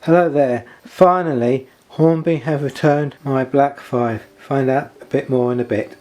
Hello there. Finally, Hornby have returned my Black 5. Find out a bit more in a bit.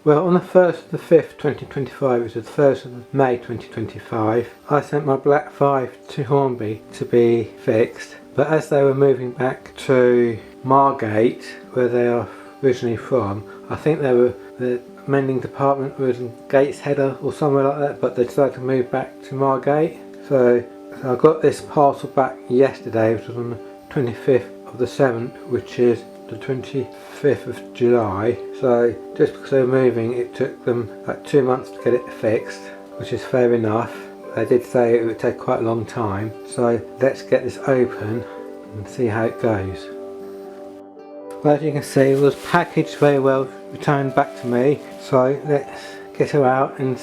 Well, on the 1st of the 5th 2025, which is the 1st of May 2025, I sent my Black 5 to Hornby to be fixed, but as they were moving back to Margate, where they are originally from, I think the mending department was in Gateshead or somewhere like that, but they decided to move back to Margate. So I got this parcel back yesterday, which was on the 25th of the 7th, which is the 25th of July. So just because they were moving, it took them like 2 months to get it fixed, which is fair enough. They did say it would take quite a long time, so let's get this open and see how it goes. Well, as you can see, it was packaged very well, returned back to me, so let's get her out and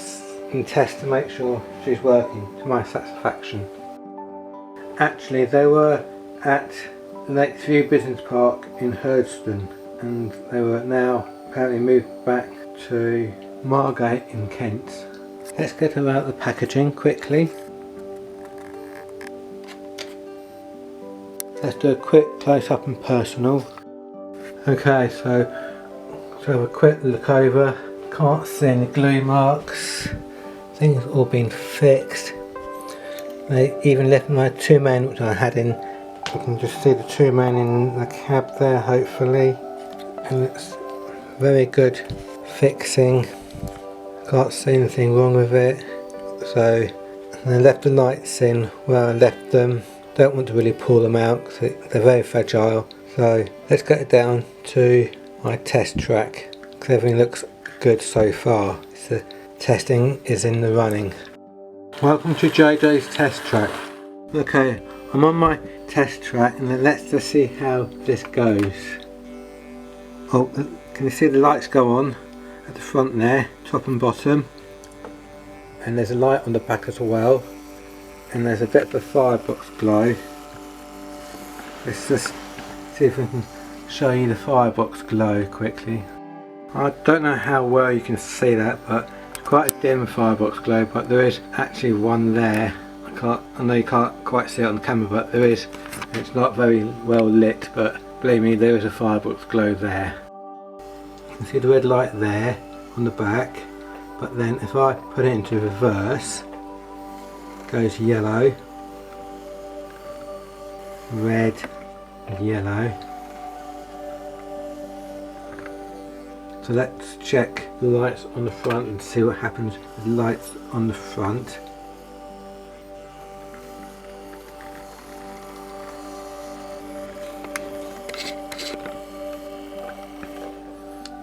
test to make sure she's working to my satisfaction. Actually, they were at Lakeview Business Park in Herdston, and they were now apparently moved back to Margate in Kent. Let's get her out the packaging quickly. Let's do a quick close up and personal. Okay, so have a quick look over. Can't see any glue marks. Things all been fixed. They even left my 2 men which I had in. You can just see the 2 men in the cab there, hopefully, and it's very good fixing. Can't see anything wrong with it. So, and I left the lights in where I left them. Don't want to really pull them out because they're very fragile. So let's get it down to my test track because everything looks good so far. So testing is in the running. Welcome to JJ's test track. Okay, I'm on my test track, and then let's just see how this goes. Oh, can you see the lights go on at the front there, top and bottom, and there's a light on the back as well, and there's a bit of a firebox glow. Let's just see if we can show you the firebox glow quickly. I don't know how well you can see that, but it's quite a dim firebox glow, but there is actually one there. I know you can't quite see it on the camera, but there is. It's not very well lit, but believe me, there is a firebox glow there. You can see the red light there on the back, but then if I put it into reverse, it goes yellow, red, and yellow. So let's check the lights on the front and see what happens with the lights on the front.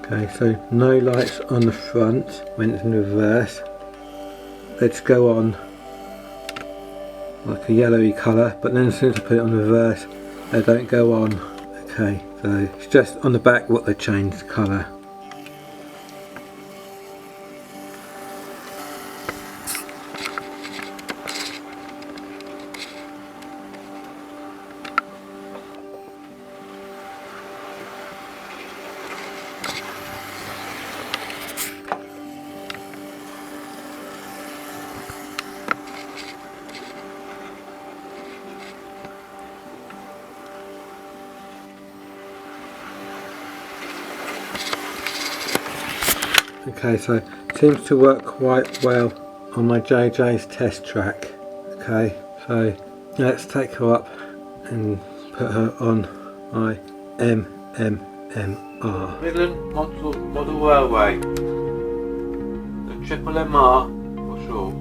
Okay, so no lights on the front when it's in reverse. Let's go on like a yellowy colour, but then as soon as I put it on reverse, they don't go on. Okay, so it's just on the back what they changed the colour. Okay, so it seems to work quite well on my JJ's test track. Okay, so let's take her up and put her on my MMMR. Midland Model Railway. The Triple MR for sure.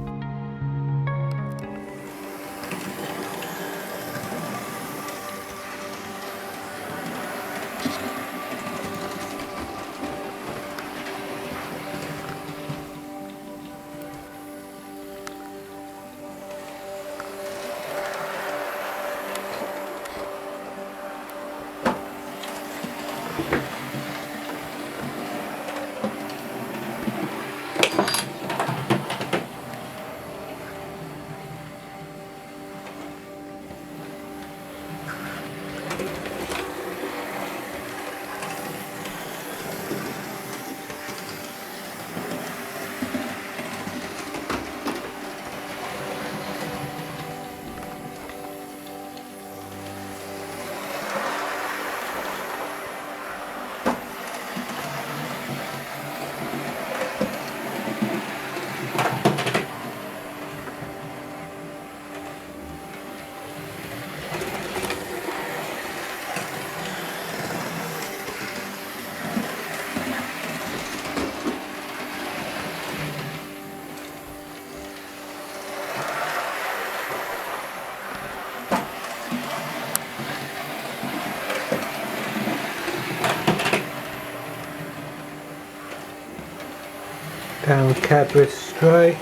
down Cadbury straight,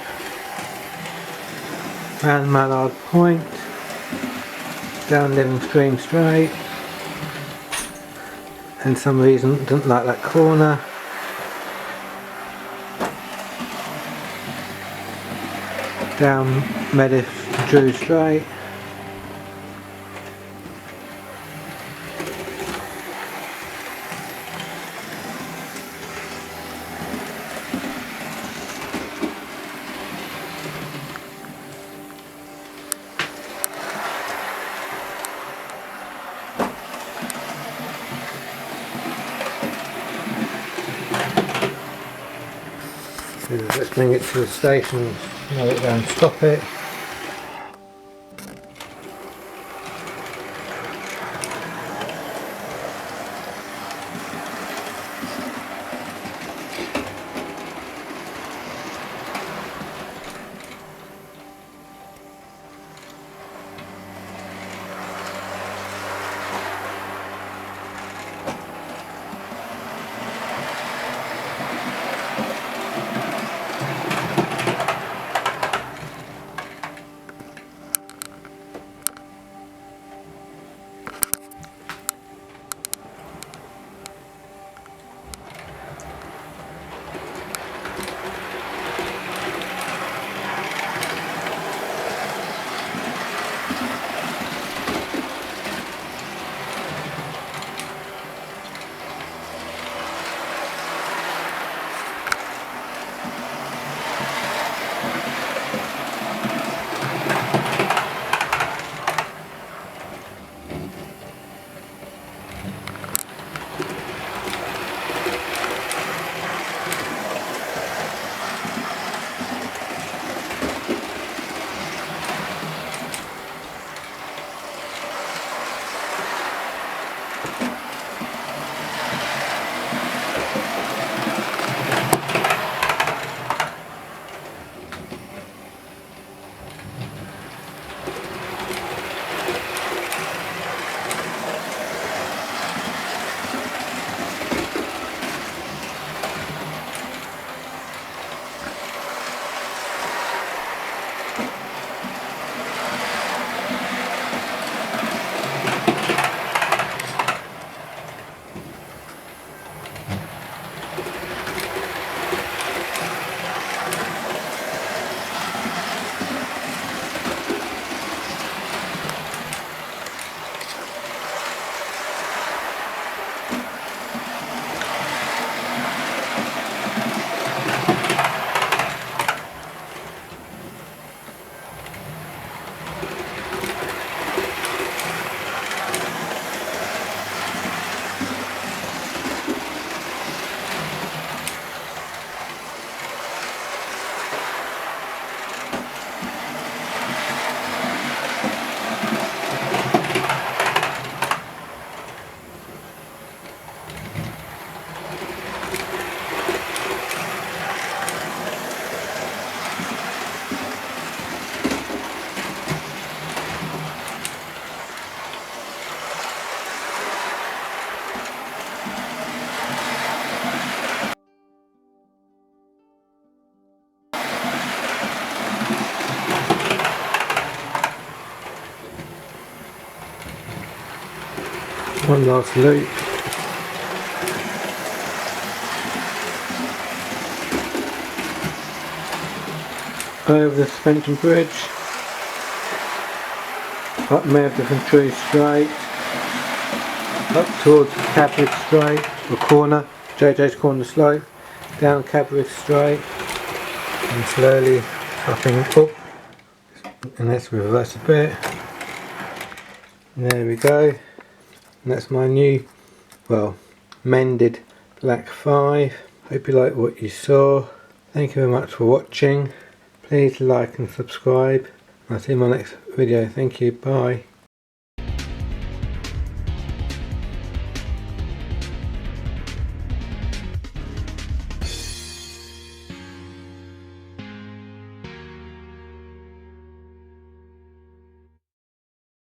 round Mallard Point, down Living Stream straight, and some reason didn't like that corner, down Mended Drew straight, let's bring it to the station, nail it down, stop it. One last loop. Over the suspension bridge, up Mended Tree straight, up towards Cadbury straight, or corner, JJ's corner slope, down Cadbury straight, and slowly upping up, and let's reverse a bit. And there we go. And that's my new, well, Mended Black 5. Hope you like what you saw. Thank you very much for watching. Please like and subscribe. I'll see you in my next video. Thank you. Bye.